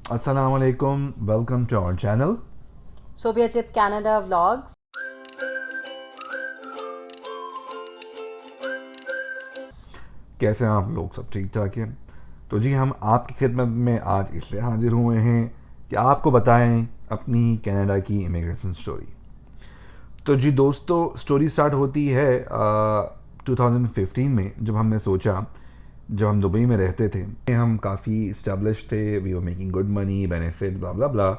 Assalamualaikum, welcome to our channel. Sobia Chip Canada Vlogs. कैसे हैं आप लोग? सब ठीक ठाक हैं? तो जी हम आपकी खिदमत में आज इसलिए हाजिर हुए हैं कि आपको बताएं अपनी कनाडा की इमिग्रेशन स्टोरी। तो जी दोस्तों, स्टोरी स्टार्ट होती है 2015 में, जब हमने सोचा, जब हम दुबई में रहते थे, हम काफ़ी इस्टेब्लिश थे, we were making good money, benefit, blah blah blah.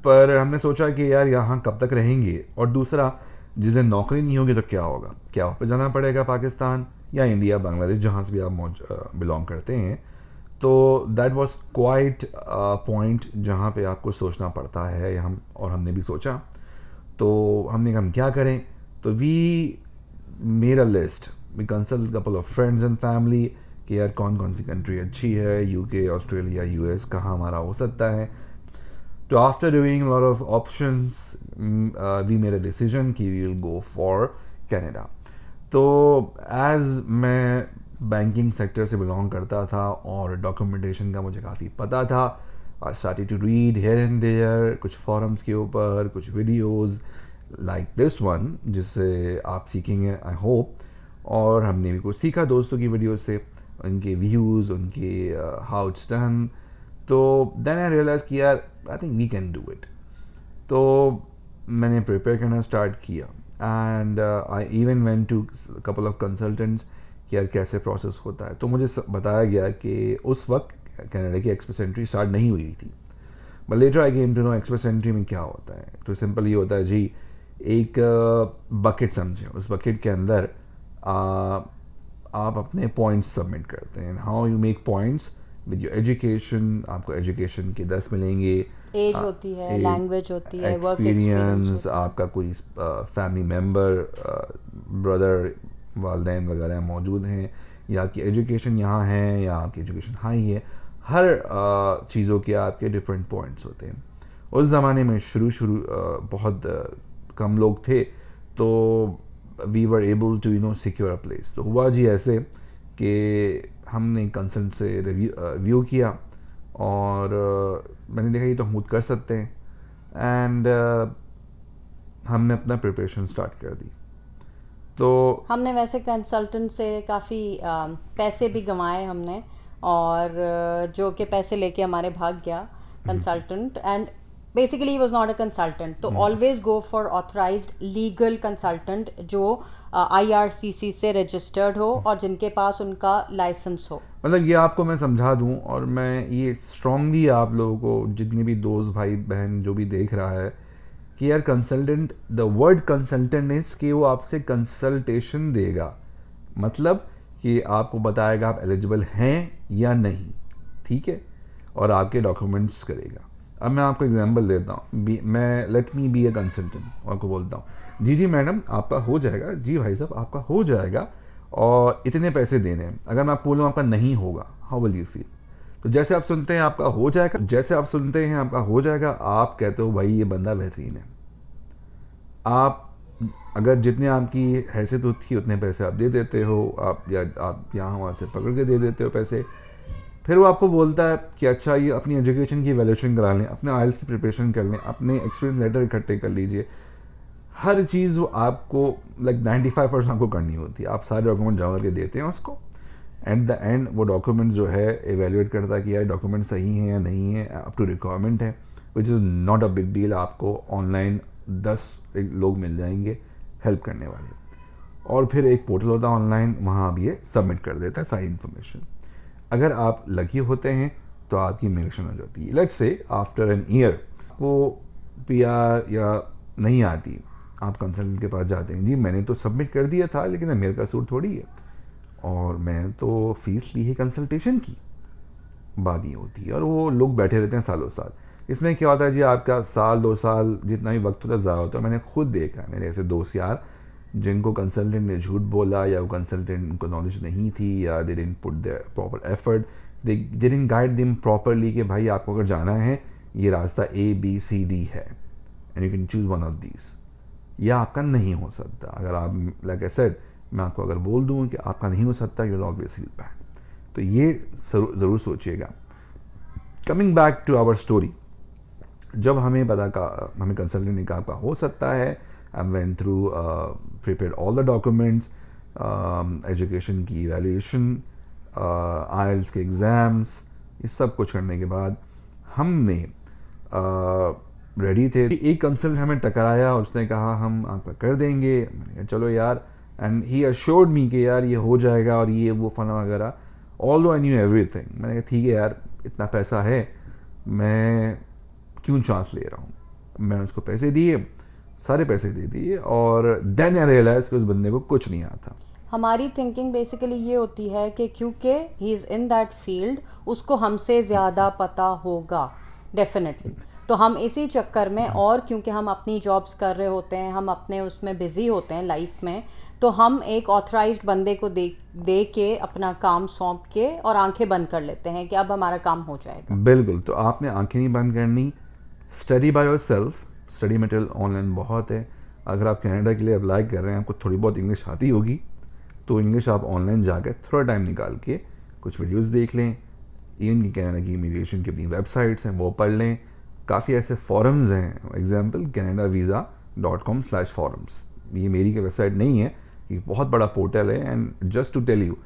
पर हमने सोचा कि यार यहाँ कब तक रहेंगे, और दूसरा, जिस दिन नौकरी नहीं होगी तो क्या होगा, क्या वापस जाना पड़ेगा पाकिस्तान या इंडिया, बांग्लादेश, जहाँ से भी आप बिलोंग करते हैं। तो दैट वाज क्वाइट पॉइंट जहाँ पे आपको सोचना पड़ता है। हमने भी सोचा, तो हमने कहा हम क्या करें। तो we made a list, we consult couple of friends and family कि यार कौन कौन सी कंट्री अच्छी है, यूके, ऑस्ट्रेलिया, यूएस, कहाँ हमारा हो सकता है। तो after doing lot of options we made a decision कि we will go for Canada. तो एज मैं बैंकिंग सेक्टर से बिलोंग करता था और डॉक्यूमेंटेशन का मुझे काफ़ी पता था, I started to read here and there, कुछ फॉरम्स के ऊपर, कुछ वीडियोस लाइक दिस वन, जिससे आप सीखेंगे आई होप। और हमने भी कुछ सीखा दोस्तों की वीडियो से, उनके व्यूज़, उनके हाउ इट्स डन। तो देन आई रियलाइज़ कि यार I think we can do it. तो मैंने प्रिपेयर करना स्टार्ट किया and I even went to couple of consultants कि यार कैसे प्रोसेस होता है। तो मुझे बताया गया कि उस वक्त कनाडा की एक्सप्रेस एंट्री स्टार्ट नहीं हुई थी, but later I came to know express entry में क्या होता है। तो सिंपल ये होता है जी, एक बकेट समझें, उस बकेट के अंदर आप अपने पॉइंट्स सबमिट करते हैं। How you make points with your education, आपको एजुकेशन के 10 मिलेंगे, एज होती है, लैंग्वेज होती है, वर्क एक्सपीरियंस, एक्सपीरियंस। आपका कोई फैमिली मेम्बर, ब्रदर, वालदैन वगैरह मौजूद हैं, या आपकी एजुकेशन यहाँ है या आपकी एजुकेशन हाई है। हर चीज़ों के आपके डिफरेंट पॉइंट्स होते हैं। उस ज़माने में शुरू बहुत कम लोग थे, तो we were able to secure a place. तो हुआ जी ऐसे कि हमने कंसल्ट से रिव्यू किया और मैंने देखा ये तो हम खुद कर सकते हैं, एंड हमने अपना प्रिपरेशन स्टार्ट कर दी। तो हमने वैसे कंसल्टेंट से काफ़ी पैसे भी गंवाए हमने, और जो कि पैसे लेके हमारे भाग गया consultant, and basically he was not a consultant. तो always go for authorised legal consultant जो आईआरसीसी से रजिस्टर्ड हो और जिनके पास उनका लाइसेंस हो। मतलब ये आपको मैं समझा दूं, और मैं ये स्ट्रांगली आप लोगों को, जितने भी दोस्त भाई बहन जो भी देख रहा है, कि यार consultant, the word consultant is कि वो आपसे कंसल्टेशन देगा, मतलब कि आपको बताएगा आप एलिजिबल हैं या नहीं, ठीक है, और आपके डॉक्यूमेंट्स करेगा। अब मैं आपको एग्जांपल देता हूँ, मैं let me be a consultant, और आपको बोलता हूँ जी जी मैडम आपका हो जाएगा, जी भाई साहब आपका हो जाएगा, और इतने पैसे देने हैं। अगर मैं आपको बोलूँ आपका नहीं होगा, हाउ विल यू फील? तो जैसे आप सुनते हैं आपका हो जाएगा, जैसे आप सुनते हैं आपका हो जाएगा, आप कहते हो भाई ये बंदा बेहतरीन है। आप अगर जितने आपकी हैसियत थी उतने पैसे आप दे देते हो, आप यहाँ वहाँ से पकड़ के दे देते हो पैसे। फिर वो आपको बोलता है कि अच्छा ये अपनी एजुकेशन की वैल्यूएशन करा लें, अपने आइल्स की प्रिपरेशन कर लें, अपने एक्सपीरियंस लेटर इकट्ठे कर लीजिए। हर चीज़ वो आपको लाइक 95% आपको करनी होती है। आप सारे डॉक्यूमेंट जमा करके देते हैं उसको, एट द एंड वो डॉक्यूमेंट जो है एवेल्यूएट करता है कि यार डॉक्यूमेंट सही है या नहीं है, अप टू रिक्वायरमेंट है, which is not a big deal. आपको ऑनलाइन 10 लोग मिल जाएंगे हेल्प करने वाले, और फिर एक पोर्टल होता है ऑनलाइन, वहाँ आप ये सबमिट कर देता है सारी इन्फॉर्मेशन। अगर आप लकी होते हैं तो आपकी इमिग्रेशन हो जाती है। Let's say after an year वो पीआर या नहीं आती, आप कंसल्टेंट के पास जाते हैं, जी मैंने तो सबमिट कर दिया था लेकिन मेरे का सूट थोड़ी है, और मैं तो फीस ली है कंसल्टेशन की, बात ये होती है। और वो लोग बैठे रहते हैं सालों साल। इसमें क्या होता है जी, आपका साल 2 साल जितना भी वक्त होता है ज़्यादा होता है। मैंने खुद देखा है, मेरे ऐसे दोस्त यार जिनको कंसल्टेंट ने झूठ बोला, या वो कंसल्टेंट उनको नॉलेज नहीं थी, या they didn't put there proper effort, they didn't guide them properly कि भाई आपको अगर जाना है ये रास्ता ABCD है, and you can choose one of these, या आपका नहीं हो सकता। अगर आप लाइक आई सेड, मैं आपको अगर बोल दूँ कि आपका नहीं हो सकता, you will always feel bad. तो ये ज़रूर सोचिएगा। Coming back to our story, जब हमें पता का हमें कंसल्टेंट ने कहा हो सकता है, I went through prepare all the documents, education की इवैल्यूएशन, आइल्स के एग्ज़ाम्स, ये सब कुछ करने के बाद हमने रेडी थे। एक कंसल्टेंट हमें टकराया और उसने कहा हम आपका कर देंगे। मैंने कहा चलो यार, एंड ही अश्योर्ड मी कि यार ये हो जाएगा और ये वो फना वगैरह, ऑल दो आई न्यू एवरीथिंग। मैंने कहा ठीक है यार, इतना पैसा है, मैं क्यों चांस ले रहा हूँ। मैंने उसको पैसे दिए, सारे पैसे दे दिए, और देन आई रियलाइज कि उस बंदे को कुछ नहीं आता। हमारी थिंकिंग बेसिकली ये होती है कि क्योंकि he is in that field, उसको हमसे ज़्यादा पता होगा डेफिनेटली। तो हम इसी चक्कर में, और क्योंकि हम अपनी जॉब्स कर रहे होते हैं, हम अपने उसमें बिजी होते हैं लाइफ में, तो हम एक ऑथराइज्ड बंदे को दे के अपना काम सौंप के और आंखें बंद कर लेते हैं कि अब हमारा काम हो जाएगा। बिल्कुल, तो आपने आंखें नहीं बंद करनी, study by yourself. Study material online बहुत है। अगर आप कनाडा के लिए अप्लाई कर रहे हैं, आपको थोड़ी बहुत इंग्लिश आती होगी, तो इंग्लिश आप ऑनलाइन जाकर थोड़ा टाइम निकाल के कुछ वीडियोस देख लें। इवन की कनाडा की इमिग्रेशन की अपनी वेबसाइट्स हैं, वो पढ़ लें। काफ़ी ऐसे फॉरम्स हैं, एग्जाम्पल canadaVisa.com/forums। ये मेरी की वेबसाइट नहीं है, ये बहुत बड़ा पोर्टल है। And just to tell you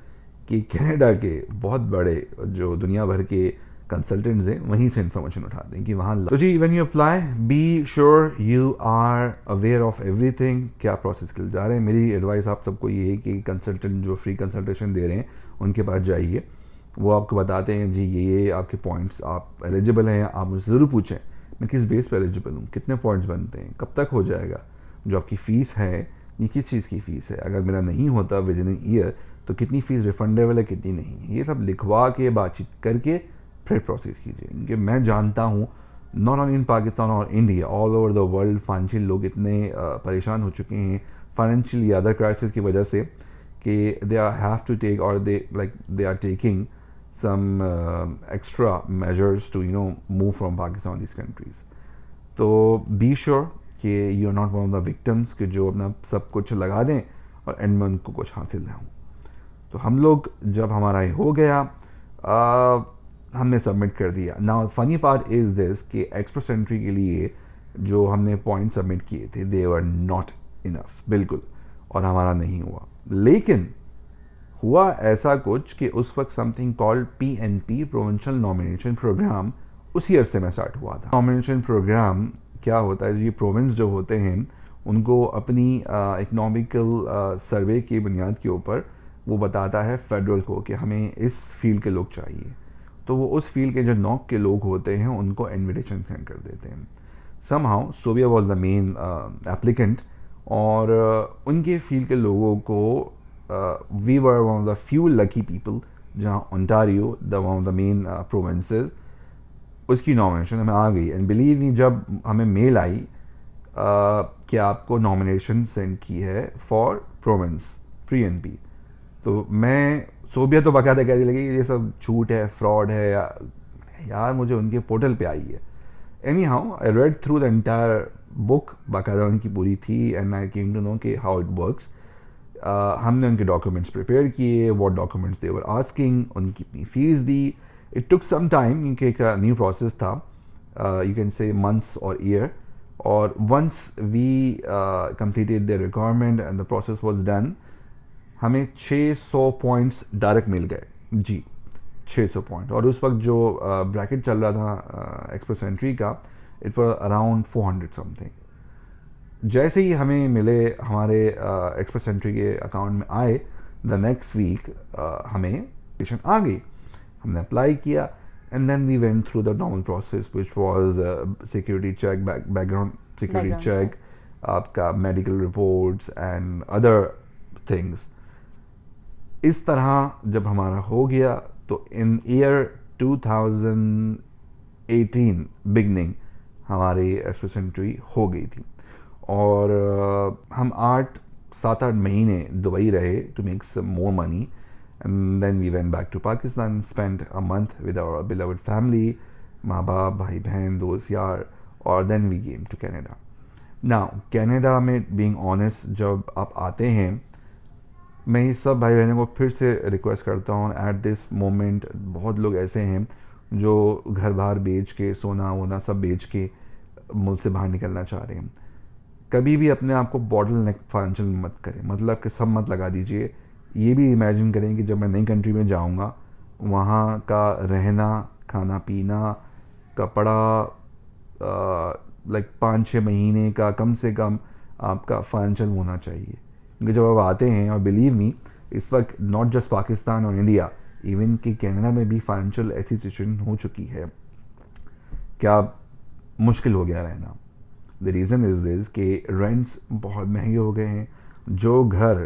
कि कनाडा के बहुत बड़े जो दुनिया भर के कंसल्टेंट्स हैं, वहीं से इन्फॉर्मेशन उठाते हैं कि वहाँ। तो जी, when you apply, be sure you are aware of everything, क्या प्रोसेस के लिए जा रहे हैं। मेरी एडवाइस आप सबको ये है कि कंसल्टेंट जो फ्री कंसल्टेशन दे रहे हैं उनके पास जाइए, वो आपको बताते हैं जी ये आपके पॉइंट्स, आप एलिजिबल हैं। आप मुझसे ज़रूर पूछें मैं किस बेस पर एलिजिबल हूँ, कितने पॉइंट्स बनते हैं, कब तक हो जाएगा, जो आपकी फ़ीस है ये किस चीज़ की फ़ीस है, अगर मेरा नहीं होता विद इन ईयर तो कितनी फ़ीस रिफंडेबल है, कितनी नहीं। ये सब लिखवा के बातचीत करके फिर प्रोसेस कीजिए। क्योंकि मैं जानता हूँ नॉट ओनली इन पाकिस्तान और India, all over the world financial लोग इतने परेशान हो चुके हैं फाइनेंशियल अदर क्राइसिस की वजह से कि they are have to take, और they are taking some extra measures to move from Pakistan और these countries. तो be sure कि you are not one of the victims कि जो अपना सब कुछ लगा दें और एंड में उनको कुछ हासिल ना हो। तो हम लोग जब हमारा ये हो गया, हमने सबमिट कर दिया। Now funny part is this कि एक्सप्रेस एंट्री के लिए जो हमने पॉइंट सबमिट किए थे, दे वर नॉट इनफ बिल्कुल, और हमारा नहीं हुआ। लेकिन हुआ ऐसा कुछ कि उस वक्त something called PNP, provincial nomination program, उसी ईयर से मैं स्टार्ट हुआ था। नॉमिनेशन प्रोग्राम क्या होता है, ये प्रोविंस जो होते हैं उनको अपनी इकनॉमिकल सर्वे की बुनियाद के ऊपर वो बताता है फेडरल को कि हमें इस फील्ड के लोग चाहिए। तो वो उस फील्ड के जो नॉक के लोग होते हैं उनको इन्विटेशन सेंड कर देते हैं। समहाउ सोविया वॉज द मेन एप्लीकेंट, और उनके फील्ड के लोगों को we were one of the few lucky people जहाँ Ontario, one of the main provinces, उसकी नॉमिनेशन हमें आ गई। एंड बिलीव मी, जब हमें मेल आई कि आपको नॉमिनेशन सेंड की है फॉर प्रोविंस PNP, तो मैं सोबिया तो बाकायदा कहने लगी ये सब झूठ है, फ्रॉड है यार, मुझे उनके पोर्टल पे आई है। Anyhow I read through the entire book, बाकायदा उनकी पूरी थी, and I came to know कि हाउ इट वर्क्स। हमने उनके डॉक्यूमेंट्स प्रिपेयर किए, what documents they were asking, उनकी अपनी फीस दी। इट टुक सम टाइम, क्योंकि एक न्यू प्रोसेस था, यू कैन से मंथ्स और ईयर। और once we completed the requirement and the process was done, हमें 600 पॉइंट्स डायरेक्ट मिल गए जी, 600 पॉइंट। और उस वक्त जो ब्रैकेट चल रहा था एक्सप्रेस एंट्री का, इट वाज अराउंड 400 समथिंग। जैसे ही हमें मिले, हमारे एक्सप्रेस एंट्री के अकाउंट में आए, द नेक्स्ट वीक हमें एप्लीकेशन आ गई। हमने अप्लाई किया, and then we went through the normal process which was security check, background security check, आपका medical reports and other things. इस तरह जब हमारा हो गया, तो इन ईयर 2018 बिगनिंग हमारी एक्सप्रेस एंट्री हो गई थी। और हम 7-8 महीने दुबई रहे to make some more money, and then we went back to Pakistan, spent a month with our beloved family, माँ बाप, भाई बहन, दोस्त यार, और then we came to Canada. Now Canada में बीइंग ऑनेस्ट, जब आप आते हैं, मैं ये सब भाई बहनों को फिर से रिक्वेस्ट करता हूँ, एट दिस मोमेंट बहुत लोग ऐसे हैं जो घर बार बेच के, सोना वोना सब बेच के मुल्क से बाहर निकलना चाह रहे हैं। कभी भी अपने आप को बॉटल नेक फाइनेंशियल मत करें, मतलब कि सब मत लगा दीजिए। ये भी इमेजिन करें कि जब मैं नई कंट्री में जाऊंगा, वहाँ का रहना, खाना पीना, कपड़ा, लाइक 5-6 महीने का कम से कम आपका फाइनेंशियल होना चाहिए। क्योंकि जब आप आते हैं, और बिलीव मी, इस वक्त नॉट जस्ट पाकिस्तान और इंडिया, इवन कि कनाडा में भी फाइनेंशियल ऐसी सिचुएशन हो चुकी है क्या मुश्किल हो गया रहना। द रीज़न इज़ दिस कि रेंट्स बहुत महंगे हो गए हैं। जो घर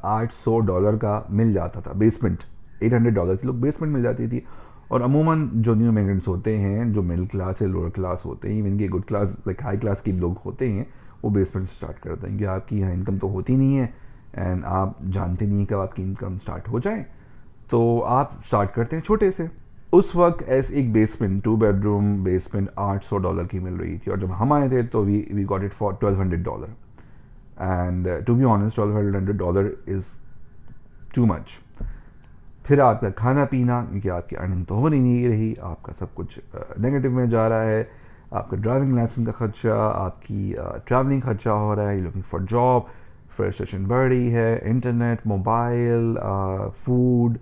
$800 का मिल जाता था, बेसमेंट $800 की लोग बेसमेंट मिल जाती थी। और अमूमन जो न्यू इमिग्रेंट्स होते हैं, जो मिडिल क्लास या लोअर क्लास होते हैं, इवन कि good class like high class के लोग होते हैं, वो बेसमेंट स्टार्ट करते हैं कि आपकी यहाँ इनकम तो होती नहीं है एंड आप जानते नहीं कब आपकी इनकम स्टार्ट हो जाए, तो आप स्टार्ट करते हैं छोटे से। उस वक्त ऐसे एक बेसमेंट, 2 बेडरूम बेसमेंट $800 की मिल रही थी, और जब हम आए थे तो we got it for $1200। And to be honest, $1200 is too much. फिर आपका खाना पीना, क्योंकि आपकी अर्निंग तो हो नहीं रही, आपका सब कुछ नेगेटिव में जा रहा है, आपका ड्राइविंग लाइसेंस का खर्चा, आपकी ट्रैवलिंग खर्चा हो रहा है, लुकिंग फॉर जॉब, फ्रस्ट्रेशन बढ़ रही है, internet, mobile, food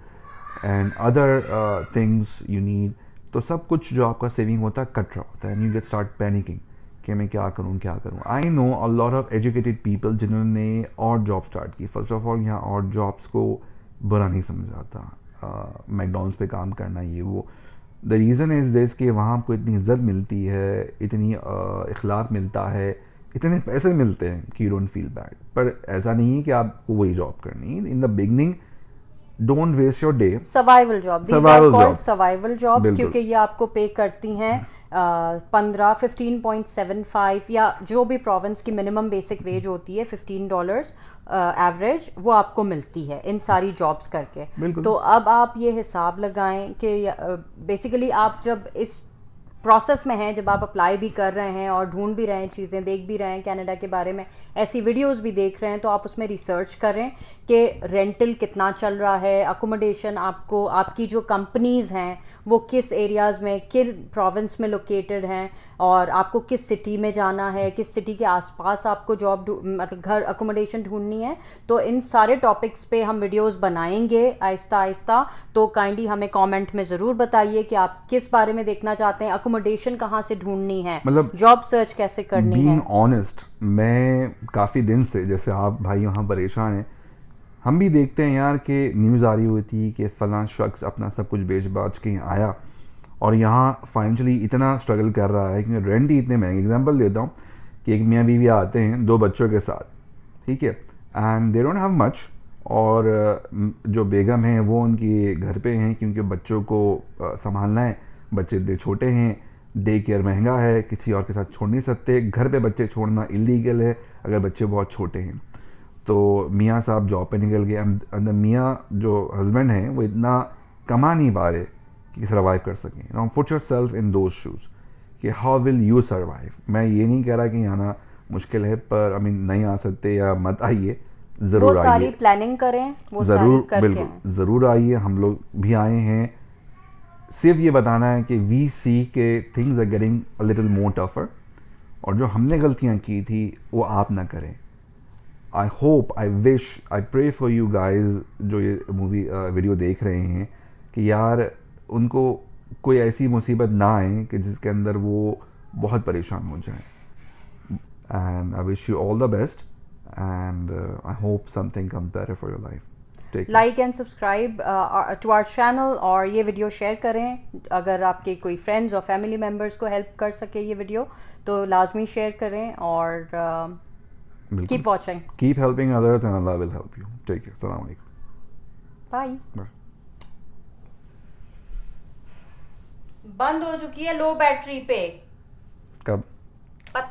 and other things you need. तो सब कुछ जो आपका सेविंग होता है कट रहा होता है, and you get start panicking कि मैं क्या करूँ क्या करूँ। I know a lot of educated people जिन्होंने और जॉब स्टार्ट की। फर्स्ट ऑफ ऑल, यहाँ और जॉब्स को बुरा नहीं समझा जाता, मैकडॉनल्ड्स पे काम करना, ये वो। द रीज़न इज़ दिस कि वहाँ आपको इतनी इज्जत मिलती है, इतनी इखलाक मिलता है, इतने पैसे मिलते हैं कि यू डोंट फील बैड। पर ऐसा नहीं है कि आपको वही जॉब करनी है। In the beginning, don't waste your day. Survival job, these are Survival called job. Survival jobs, बिल्कुल। क्योंकि ये आपको पे करती हैं 15.75 या जो भी प्रोविंस की मिनिमम बेसिक वेज होती है $15 एवरेज, वो आपको मिलती है इन सारी जॉब्स करके। बिल्कुल। तो अब आप ये हिसाब लगाएं कि बेसिकली आप जब इस प्रोसेस में हैं, जब आप अप्लाई भी कर रहे हैं और ढूंढ भी रहे हैं, चीज़ें देख भी रहे हैं कनाडा के बारे में, ऐसी वीडियोस भी देख रहे हैं, तो आप उसमें रिसर्च करें कि रेंटल कितना चल रहा है, अकोमोडेशन आपको, आपकी जो कंपनीज़ हैं वो किस एरियाज़ में, किस प्रोविंस में लोकेटेड हैं, और आपको किस सिटी में जाना है, किस सिटी के आसपास आपको जॉब मतलब घर अकोमोडेशन ढूंढनी है। तो इन सारे टॉपिक्स पे हम वीडियोस बनाएंगे आहिस्ता आहिस्ता। तो काइंडली हमें कमेंट में ज़रूर बताइए कि आप किस बारे में देखना चाहते हैं, अकोमोडेशन कहाँ से ढूंढनी है, मतलब जॉब सर्च कैसे करनी है। बीइंग ऑनेस्ट, मैं काफ़ी दिन से, जैसे आप भाई वहाँ परेशान हैं, हम भी देखते हैं यार कि न्यूज़ आ रही हुई थी कि फ़लाँ शख्स अपना सब कुछ बेच बाच के आया और यहाँ फाइनेंशियली इतना स्ट्रगल कर रहा है कि रेंट ही इतने महंगे। एग्जांपल देता हूँ कि एक मियाँ बीवी आते हैं 2 बच्चों के साथ, ठीक है, and they don't have much, और जो बेगम हैं वो उनकी घर पे हैं क्योंकि बच्चों को संभालना है, बच्चे इतने छोटे हैं, डे केयर महंगा है, किसी और के साथ छोड़ नहीं सकते, घर पे बच्चे छोड़ना इलीगल है अगर बच्चे बहुत छोटे हैं। तो मियाँ साहब जॉब पे निकल गए, अंदर मियाँ जो हस्बैंड हैं वो इतना कमा नहीं पा रहे कि सर्वाइव कर सकें। Now put your self in those shoes कि हाउ विल यू सर्वाइव। मैं ये नहीं कह रहा कि आना मुश्किल है, पर आई मीन नहीं आ सकते या मत आइए, वो ज़रूर सारी आइए, प्लानिंग करें, वो सारी ज़रूर, करके बिल्कुल आएं। ज़रूर आइए। हम लोग भी आए हैं, सिर्फ ये बताना है कि वी सी के things are getting a little more tougher, और जो हमने गलतियाँ की थी वो आप ना करें। I hope, I wish, I pray for you guys जो ये मूवी वीडियो देख रहे हैं कि यार उनको कोई ऐसी मुसीबत ना आए कि जिसके अंदर वो बहुत परेशान हो जाए। And I wish you all the best and I hope something comes better for your life. Take care. Like and subscribe to our channel, और ये वीडियो शेयर करें। अगर आपके कोई फ्रेंड्स और फैमिली मेम्बर्स को हेल्प कर सके ये वीडियो, तो लाजमी शेयर करें, और keep watching. Keep helping others and Allah will help you. Take care. Assalamu alaikum. Bye. Bye. बंद हो चुकी है लो बैटरी पे, कब? पता